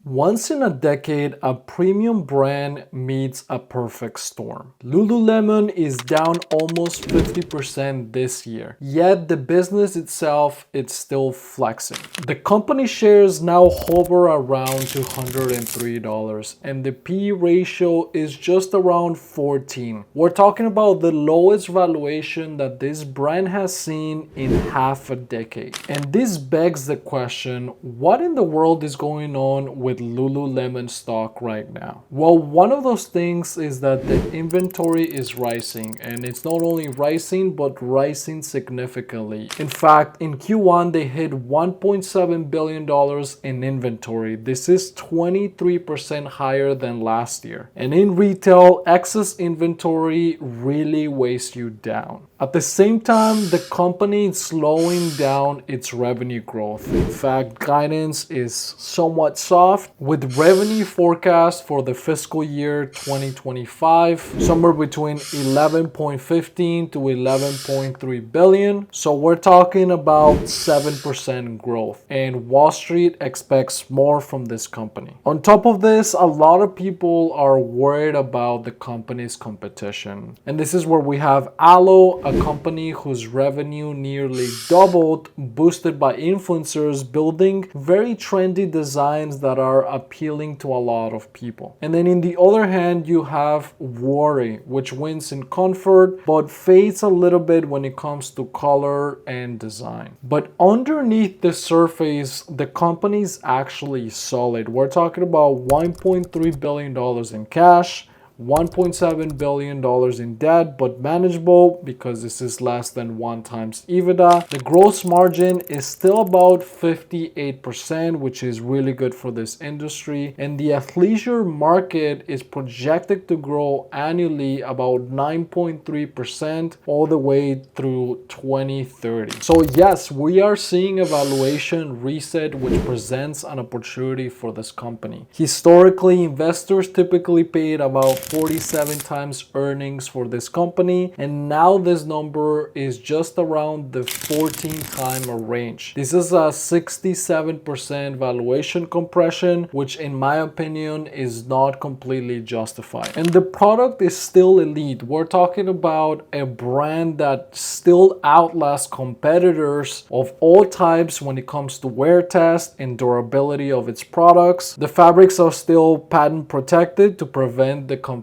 Once in a decade, a premium brand meets a perfect storm. Lululemon is down almost 50% this year, yet the business itself is still flexing. The company shares now hover around $203 and the PE ratio is just around 14. We're talking about the lowest valuation that this brand has seen in half a decade. And this begs the question, what in the world is going on with Lululemon stock right now? Well, one of those things is that the inventory is rising, and it's not only rising but rising significantly. In fact, in Q1 they hit $1.7 billion in inventory. This is 23% higher than last year. And in retail, excess inventory really weighs you down. At the same time, the company is slowing down its revenue growth. In fact, guidance is somewhat soft, with revenue forecast for the fiscal year 2025 somewhere between 11.15 to 11.3 billion. So we're talking about 7% growth, and Wall Street expects more from this company. On top of this, a lot of people are worried about the company's competition. And this is where we have Alo, a company whose revenue nearly doubled, boosted by influencers building very trendy designs that are appealing to a lot of people. And then in the other hand, you have Vuori, which wins in comfort but fades a little bit when it comes to color and design. But underneath the surface, the company is actually solid. We're talking about $1.3 billion in cash, $1.7 billion in debt, but manageable because this is less than 1 times EBITDA. The gross margin is still about 58%, which is really good for this industry. And the athleisure market is projected to grow annually about 9.3% all the way through 2030. So yes, we are seeing a valuation reset, which presents an opportunity for this company. Historically, investors typically paid about 47 times earnings for this company, and now this number is just around the 14-time range. This is a 67% valuation compression, which in my opinion is not completely justified. And the product is still elite. We're talking about a brand that still outlasts competitors of all types when it comes to wear test and durability of its products. The fabrics are still patent protected to prevent the competition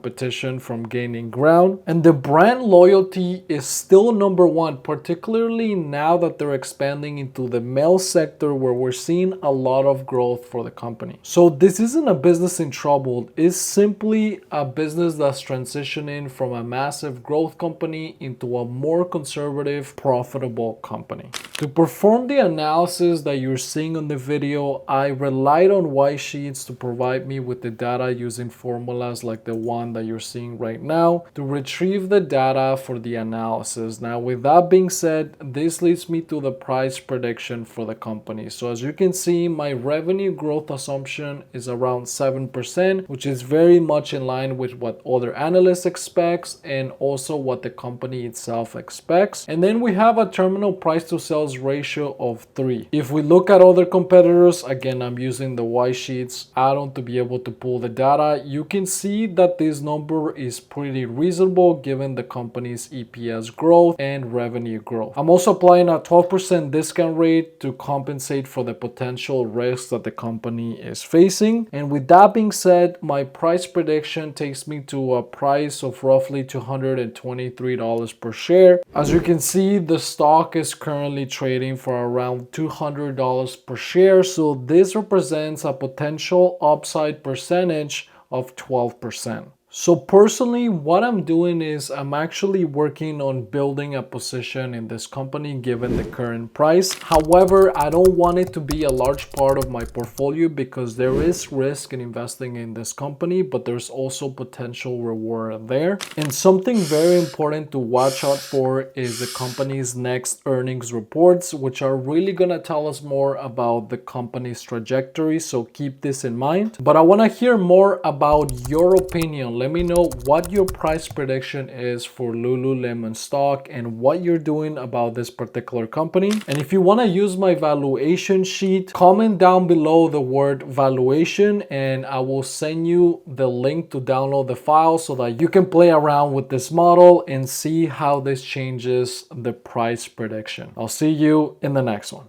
from gaining ground, and the brand loyalty is still number one, particularly now that they're expanding into the male sector where we're seeing a lot of growth for the company. So this isn't a business in trouble, it's simply a business that's transitioning from a massive growth company into a more conservative, profitable company. To perform the analysis that you're seeing on the video, I relied on Wisesheets to provide me with the data using formulas like the one that you're seeing right now to retrieve the data for the analysis. Now, with that being said, this leads me to the price prediction for the company. So as you can see, my revenue growth assumption is around 7%, which is very much in line with what other analysts expect and also what the company itself expects. And then we have a terminal price to sales ratio of 3. If we look at other competitors, again, I'm using the Wisesheets add-on to be able to pull the data, you can see that this number is pretty reasonable given the company's EPS growth and revenue growth. I'm also applying a 12% discount rate to compensate for the potential risks that the company is facing. And with that being said, my price prediction takes me to a price of roughly $223 per share. As you can see, the stock is currently trading for around $200 per share. So this represents a potential upside percentage of 12%. So personally, what I'm doing is I'm actually working on building a position in this company given the current price. However, I don't want it to be a large part of my portfolio because there is risk in investing in this company, but there's also potential reward there. And something very important to watch out for is the company's next earnings reports, which are really going to tell us more about the company's trajectory. So keep this in mind. But I want to hear more about your opinion. Let me know what your price prediction is for Lululemon stock and what you're doing about this particular company. And if you want to use my valuation sheet, comment down below the word valuation and I will send you the link to download the file so that you can play around with this model and see how this changes the price prediction. I'll see you in the next one.